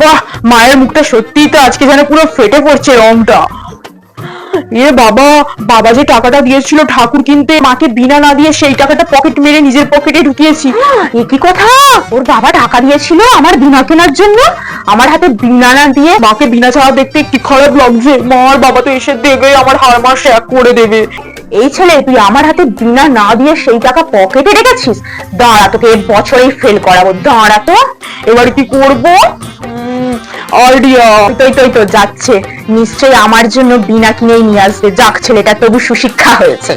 বাহ, মায়ের মুখটা সত্যিই তো আজকে যেন পুরো ফেটে পড়ছে রংটা। এ বাবা, বাবা যে টাকাটা দিয়েছিল ঠাকুর কিনতে, মাকে বিনা না দিয়ে সেই টাকাটা পকেট মেরে নিজের পকেটে ঢুকিয়েছি। এ কি কথা, ওর বাবা টাকা দিয়েছিল আমার বিনা কেনার জন্য, আমার হাতে বিনা না দিয়ে মাকে বিনা ছাড়া দেখতে কি খারাপ লাগছে। মার বাবা তো এসে দেবে, আমার হাড় মাস এক করে দেবে। এই ছেলে, তুই আমার হাতে বিনা না দিয়ে সেই টাকা পকেটে রেখেছিস? দাঁড়া, তোকে বছরেই ফেল করাবো, দাঁড়া তো। এবার কি করবো? আইডিয়া, তো যাচ্ছে, নিশ্চয়ই আমার জন্য বিনা কিনেই নিয়ে আসবে। যাক, ছেলেটা তবু সুশিক্ষা হয়েছে।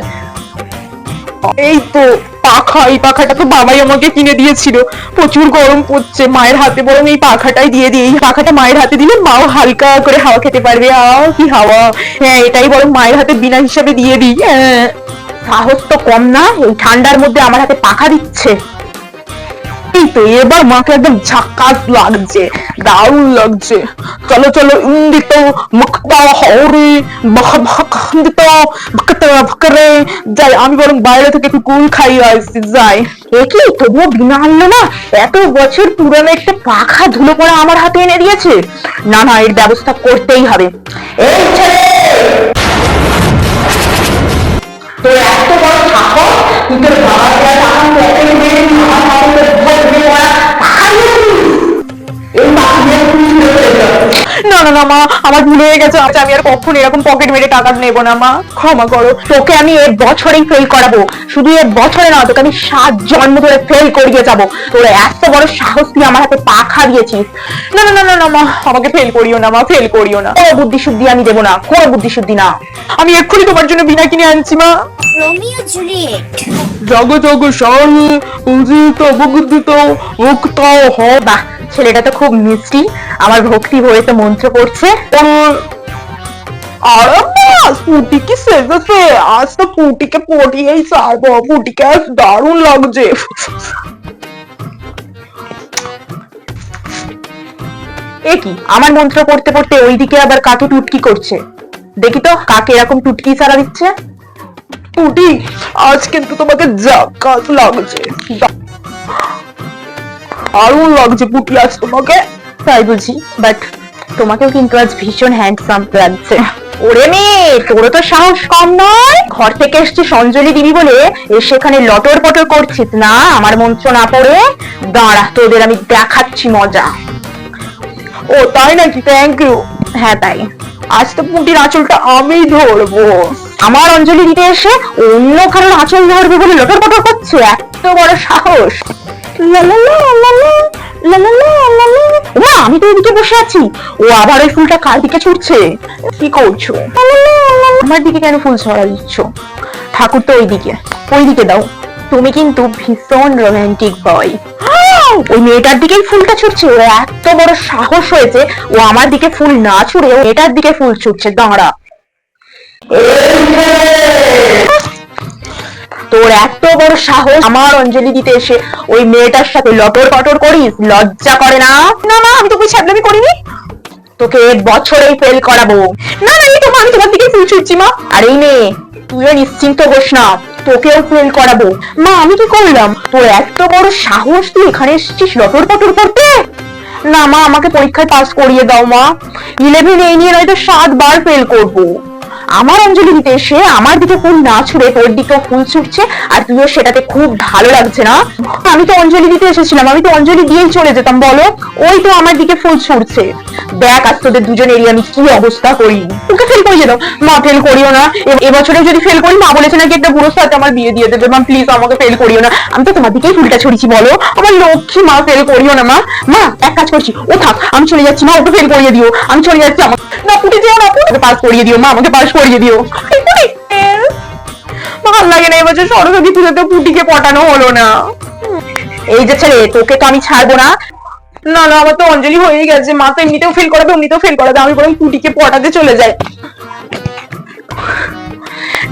এই তো পাখা, এই পাখাটা তো বাবাই আমাকে কিনে দিয়েছিল। প্রচুর গরম পড়ছে, মায়ের হাতে বরং এই পাখাটাই দিয়ে দিই। এই পাখাটা মায়ের হাতে দিলে মাও হালকা করে হাওয়া খেতে পারবে। কি হাওয়া! হ্যাঁ, এটাই বরং মায়ের হাতে বিনা হিসাবে দিয়ে দিই। সাহস তো কম না, এই ঠান্ডার মধ্যে আমার হাতে পাখা দিচ্ছে। এই তো এবার মাকে একদম ঝাক্কাস লাগছে, দারুণ লাগছে। চলো চলো, ইন্দিত মুক্তা হরি বখবখন্দিত ভকতে ভকরে যাই, আমি বরং বাইরে থেকে একটু কুল খাইয়ে আসছি, যাই। এ কি, তবুও বিনা আনলো না? এত বছর পুরানো একটা পাখা ধুলো পড়া আমার হাতে এনে দিয়েছে। না না, এর ব্যবস্থা করতেই হবে। এই ছেলে, তোর এত বড় সাহস, তুই তোর বাবার টাকা পকেটে মেরে আমার হাতে ভোট দিয়ে পড়া টাকা দিয়েছিস? এই না না না মা, আমার ভুল হয়ে গেছে। আমি আর কখনো এরকম পকেট মেরে টাকা নেবো না মা, ক্ষমা করো। তোকে আমি এর বছরেই ফেল করাবো, শুধু এর বছরে না, তোকে আমি 7 জন্ম ধরে ফেল করিয়ে যাবো। তোর এত বড় সাহস, তুই আমার হাতে পাখা দিয়েছিস। না না না না না মা, আমাকে ফেল করিও না মা, ফেল করিও না। কোনো বুদ্ধি শুদ্ধি আমি দেবো না, কোনো বুদ্ধি শুদ্ধি না। আমি এক্ষুনি তোমার জন্য বিনা কিনে আনছি মা। Romeo Juliet. জগ জগ সারি উদিত বুদ্ধিত মুক্ত হ। বাহ, ছেলেটা তো খুব মিষ্টি, আমার ভক্তি ভরে মন্ত্র পড়ছে। আরে বাস, পুটিকে সেজেছে, আজ তো পুটিকে পটিয়েই ছাড়বো। পুটিকে আজ দারুণ লাগছে। এ কি, আমার মন্ত্র পড়তে পড়তে ওইদিকে আবার কাকে টুটকি করছে? দেখি তো কাকে এরকম টুটকি ছাড়া দিচ্ছে। পুটি, আজ কিন্তু তোমাকে জাকাত লাগছে, দারুণ লাগছে পুটি আজ তোমাকে। তাই বুঝি, বাট তোমাকেও কিন্তু আজ ভীষণ হ্যান্ডসাম লাগছে। ওরে মেয়ে, তোরও তো সাহস কম নয়। ঘর থেকে এসছিস অঞ্জলি দিবি বলে, এসে এখানে লটর পটর করছিস না আমার মন্ত্র না পড়ে। দাঁড়া, তোদের আমি দেখাচ্ছি মজা। ও তাই নাকি? Thank you. হ্যাঁ তাই, আজ তো পুটির আঁচলটা আমি ধরবো। আমার অঞ্জলি দিতে এসে অন্য কারোর আঁচল ধরবে বলে লটর পটর করছে, এত বড় সাহস! মা, আমি তো এদিকে বসে আছি, ও আবার ওই ফুলটা কার দিকে ছুটছে? কি করছো? আমার দিকে কেন ফুল ছড়া দিচ্ছ? ঠাকুর তো ওইদিকে দাও। তুমি কিন্তু ভীষণ রোমান্টিক বয়। ওই মেয়েটার দিকেই ফুলটা ছুটছে, ও এত বড় সাহস হয়েছে, ও আমার দিকে ফুল না ছুড়ে ও মেয়েটার দিকে ফুল ছুটছে। দাঁড়া, তোর এত বড় সাহস, আমার অঞ্জলি দিতে এসে ওই মেয়েটার সাথে লটর পটর করিস? লজ্জা করে না? না না, আমি তো কিছু ছাড়লামি করিনি। তোকে বছরেই ফেল করাবো। না না, এই তো আমি তোমার দিকে ফুল ছুটছি মা। আর এই মেয়ে, তুইও নিশ্চিন্ত হোস না, তোকেও ফেল করাবো। মা, আমি কি করলাম? তোর এত বড় সাহস, তুই এখানে এসেছিস লটর পটর করতে? না মা, আমাকে পরীক্ষায় পাস করিয়ে দাও মা। 11 এই নিয়ে নয়তো 7 বার ফেল করবো। আমার অঞ্জলি দিতে এসে আমার দিকে ফুল না ছুড়ে তোর দিকে ফুল ছুটছে, আর তুইও সেটাতে খুব ভালো লাগছে না? আমি তো অঞ্জলি দিতে এসেছিলাম, আমি তো অঞ্জলি দিয়েই চলে যেতাম, বলো? ওই তো আমার দিকে ফুল ছুটছে। দেখ আজ তোদের দুজনেরই আমি কি অবস্থা করি। ওকে ফেল করিয়ে দাও মা, ফেল করিও না। এবছরে যদি ফেল করি, মা বলেছে নাকি একটা বুড়োর সাথে আমার বিয়ে দিয়ে দেবে। মা প্লিজ আমাকে ফেল করিও না, আমি তো তোমার দিকেই ফুলটা ছড়িয়েছি, বলো? আমার লক্ষ্মী মা, ফেল করিও না মা। মা, এক কাজ করছি, ও থাক, আমি চলে যাচ্ছি মা, ওকে ফেল করিয়ে দিও, আমি চলে যাচ্ছি। আমার না পুটি যেও না, পুটি পাস করিয়ে দিও মা, আমাকে পাস করিয়ে দিও। ভাল লাগে না, এবছর সরস্বতী পুজোতে পুটিকে পটানো হলো না। এই যে ছেলে, তোকে তো আমি ছাড়বো না। না না, আমার তো অঞ্জলি হয়ে গেছে, মা তো এমনিতেও ফেল করাবে, এমনিতেও ফেল করাবে, আমি বরং পুটিকে পটাতে চলে যাই।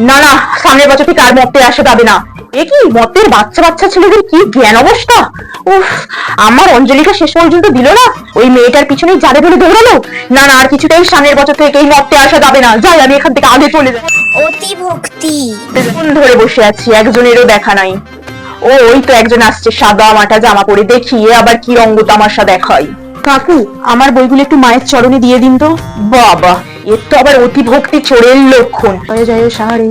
না না, সামনের বছর থেকে আর মতে আসা যাবে না। এ কি, মতের বাচ্চা বাচ্চা ছেলেদের কি জ্ঞান অবস্থা! উফ, আমার অঞ্জলিকে শেষ পর্যন্ত দিল না, ওই মেয়েটার পিছনে যাবে বলে দৌড়ালো। না না, আর কিছুতেই সামনের বছর থেকে এই মতে আসা যাবে না। যাই, আমি এখান থেকে আগে চলে যাই। অতি ভক্তি। ধরে বসে আছি, একজনেরও দেখা নাই। ও, ওই তো একজন আসছে, সাদা মাটা জামা পরে, দেখি আবার কি রঙ্গ তামাশা দেখাই। কাকু আমার বইগুলো একটু মায়ের চরণে দিয়ে দিন তো। বাবা এর তো আবার অতি ভক্তি চোরের লক্ষণ। হয়ে যায় সাহারি।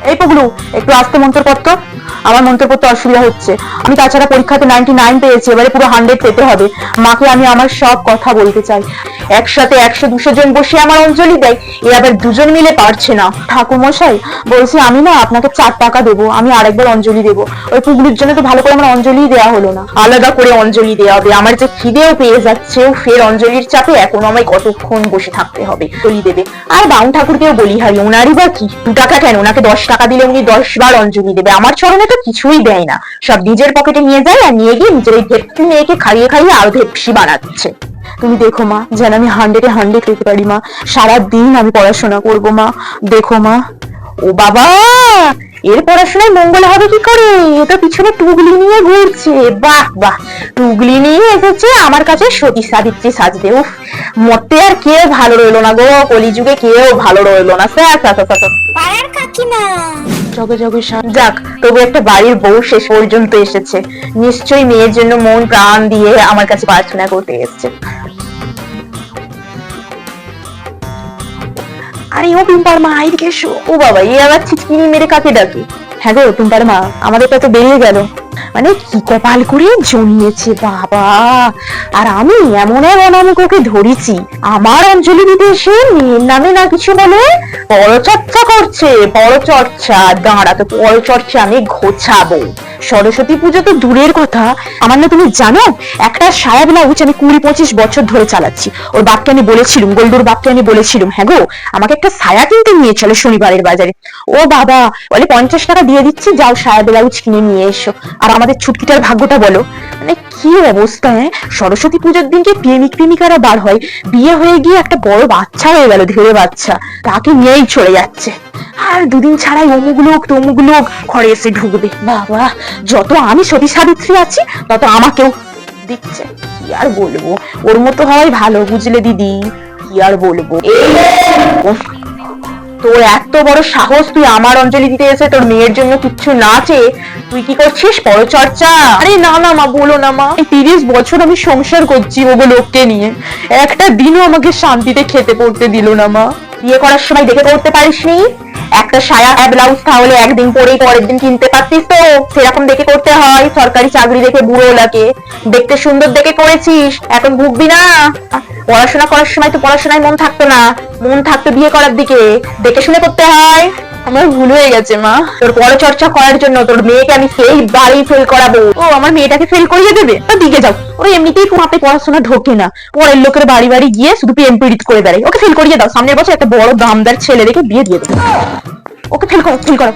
এই পগলু একটু আস্তে মন্ত্র পড়তো, আমার মন্ত্র পড়তে অসুবিধা হচ্ছে। আমি তাছাড়া পরীক্ষাতে 99 পেয়েছি, এবারে পুরো 100 পেতে হবে। মাকে আমি আমার সব কথা বলতে চাই। একসাথে 100-200 জন বসে আমার অঞ্জলি দেয়, এ আবার দুজন মিলে পারছে না। ঠাকুর মশাই বলছি আমি না আপনাকে 4 টাকা দেবো, আমি আরেকবার অঞ্জলি দেবো। ওই পুগলুর জন্য তো ভালো করে আমার অঞ্জলি দেওয়া হলো না, আলাদা করে অঞ্জলি দেওয়া হবে। আমার যে খিদেও পেয়ে যাচ্ছে, ফের অঞ্জলির চাপে এখন আমায় কতক্ষণ বসে থাকতে হবে। অঞ্জলি দেবে আর বাউন ঠাকুরকেও বলি হারি, ওনারই বা কি 2 টাকা কেন, ওনাকে 10 টাকা দিলে উনি 10 বার অঞ্জলি দেবে। আমার চরণে তো কিছুই দেয় না, সব নিজের পকেটে নিয়ে যায় আর নিয়ে গিয়ে নিজের এই ভেটকি মেয়েকে খাইয়ে খাইয়ে আরো ভেটকি বানাচ্ছে। তুমি দেখো মা যেন আমি 100-এ 100 পেতে পারি মা, সারাদিন আমি পড়াশোনা করবো মা, দেখো মা। ও বাবা এর পড়াশোনায় মঙ্গল হবে কি করে, এটা পিছনে টুগলি নিয়ে ঘুরছে। বাহ বাহ, টুগলি নিয়ে এসেছে আমার কাছে সতী সাবিত্রী সাজতে। উফ, মতে আর কেউ ভালো রইলো না গো, কলিযুগে কেউ ভালো রইলো না। পাড়ার কাকিমা। জগে জগে যাক, তবু একটা বাড়ির বউ শেষ পর্যন্ত এসেছে। নিশ্চয়ই মেয়ের জন্য মন প্রাণ দিয়ে আমার কাছে প্রার্থনা করতে এসেছে। আরে ও টুম্পার মা, এদিকে এসো। ও বাবা, এ আবার ছিচকিনি মেরে কাকে ডাকে? হ্যাঁ গো টুম্পার মা, আমাদেরটা তো বেরিয়ে গেল। মানে কি কপাল করে জন্মেছে বাবা। আর আমি এমন ওকে ধরেছি, আমার অঞ্জলি দিতে এসে মেয়ের নামে না কিছু বলে পরচর্চা করছে। পরচর্চা দাঁড়া, তো পরচর্চা আমি ঘোছাবো। সরস্বতী পুজো তো দূরের কথা, আমার না তুমি জানো একটা সায়া ব্লাউজ আমি 20-25 বছর ধরে চালাচ্ছি। ওর বাপকে আমি বলেছিলাম, গোল্ডুর বাপকে আমি বলেছিলাম, হ্যাঁ গো আমাকে একটা সায়া কিনতে নিয়ে চলো শনিবারের বাজারে। ও বাবা বলে 50 টাকা দিয়ে দিচ্ছি, যাও সায়া ব্লাউজ কিনে নিয়ে এসো। আর আমাদের ছুটকিটার ভাগ্যটা বলো, মানে কি অবস্থা। সরস্বতী পুজোর দিনকে প্রেমিক প্রেমিকারা বার হয়, বিয়ে হয়ে গিয়ে একটা বড় বাচ্চা হয়ে গেল, ধীরে বাচ্চা, তাকে নিয়েই চলে যাচ্ছে। আর দুদিন ছাড়াই অমুক লোক তমুক লোক ঘরে এসে ঢুকবে। বাবা যত আমি সতী সাবিত্রী আছি তত আমাকেও দিচ্ছে। কি আর বলবো, ওর মতো হওয়াই ভালো, বুঝলে দিদি, কি আর বলবো। তোর এত বড় সাহস, তুই আমার অঞ্জলি দিতে এসে তোর মেয়ের জন্য কিচ্ছু না চেয়ে তুই কি করছিস পরচর্চা? আরে না না মা, বলো না মা, 30 বছর আমি সংসার করছি ওগো লোককে নিয়ে, একটা দিনও আমাকে শান্তিতে খেতে পড়তে দিল না মা। বিয়ে করার সময় দেখে পড়তে পারিসনি? একটা সায়া ব্লাউজ তাহলে একদিন পরেই পরের দিন কিনতে পারতিস তো, সেরকম দেখে করতে হয়। সরকারি চাকরি দেখে বুড়ো লাগে, দেখতে সুন্দর দেখে করেছিস, এখন ভুগবি না। পড়াশোনা করার সময় তো পড়াশোনায় মন থাকতো না, মন থাকতো বিয়ে করার দিকে, দেখে শুনে করতে হয়। আমার ভুল হয়ে গেছে মা, তোর পরচর্চা করার জন্য তোর মেয়েকে আমি সেই বাড়ি ফেল করাবো। ও আমার মেয়েটাকে ফেল করিয়ে দেবে? তো দিকে যাও, ওই এমনিতেই তোমাতে পড়াশোনা ঢোকে না, পরের লোকের বাড়ি বাড়ি গিয়ে শুধু প্রেম পীড়িত করে বেড়ায়। ওকে ফেল করিয়ে দাও, সামনের বছর একটা বড় দামদার ছেলে দেখে বিয়ে দিয়ে দেবো। ওকে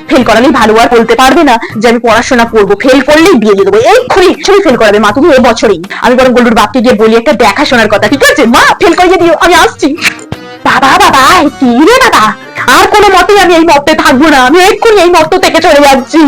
ফেল করালেই ভালো, আর বলতে পারবে না যে আমি পড়াশোনা করবো, ফেল করলেই বিয়ে দিয়ে দেবো। এক্ষুনি সবই ফেল করাবে মা, তুমি এই বছরেই। আমি বরং গোল্ডুর বাপকে গিয়ে বলি একটা দেখাশোনার কথা, ঠিক আছে মা? ফেল করিয়ে দিও, আমি আসছি। বাবা বাবা কি রে বাবা, আর কোনো মতেই আমি এই মতে থাকবো না, আমি এক্ষুনি এই মত থেকে চলে যাচ্ছি।